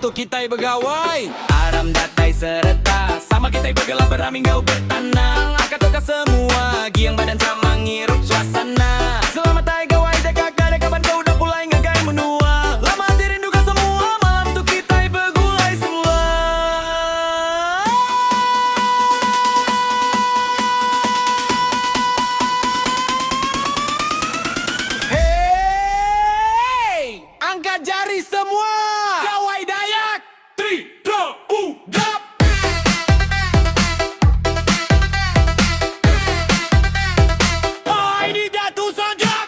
untuk kita begawai. Aram datai serta sama kita bergelap beramingau bertanah. Angkat toka semua, giang badan sama ngirup suasana. Selamat hai gawai dekak gade kapan kau udah mulai ngegai menua. Lama hati rindukan semua, malam tuh kita begulai semua. Hey, angkat jari semua. Gawai Dayak 3, 2, 1, drop. Oh, ini Datu Sonjak.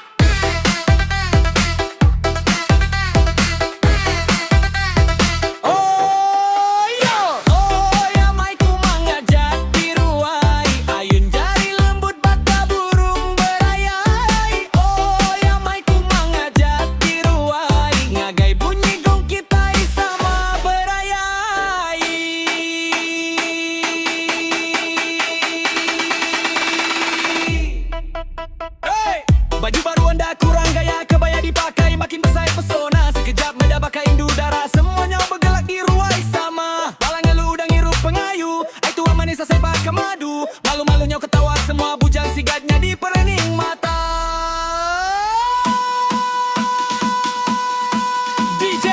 Oh, yo. Oh ya mai ku mengajak diruai. Ayun jari lembut bata burung berayai. Oh ya mai ku mengajak diruai. Ngagai bunyi gong kita sama berayai. Hey! Baju baru anda kurang gaya, kebaya dipakai makin bersayap pesona. Sekejap mendapatkan indu darah, semuanya bergelak diruai sama. Balang ngeluh dan ngirup pengayu, ai tua manis sepak ke madu. Malu-malunya ketawa semua bujang sigatnya di perening mata. DJ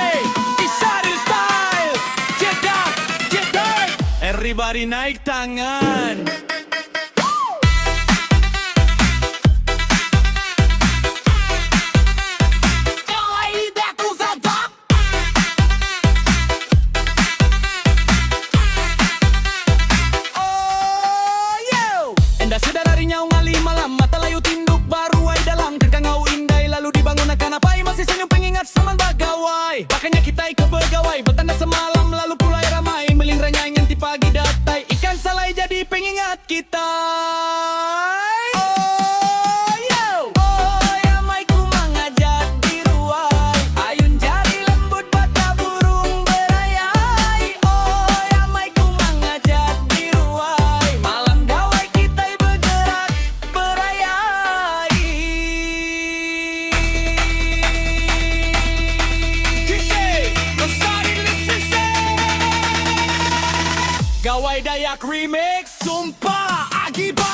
Isyadil Style. Cetak, cetak. Everybody naik tangan. Oh yo, enda sudah larinya ngalih malam, mata layu tinduk baru ai dalam terkangau indai lalu dibangun akan apa masih senyum pengingat sama bagawai. Makanya kita ikut begawai bertanda semalam lalu pulai ramai meling ranyang ti pagi datai ikan salai jadi pengingat kita. Oh yo, oh ya mai ku mengajak diruai. Ayun jari lembut bata burung berayai. Oh ya mai ku mengajak diruai. Malam gawai kita bergerak berayai. Gawai Dayak Remix. Sumpah Akibat.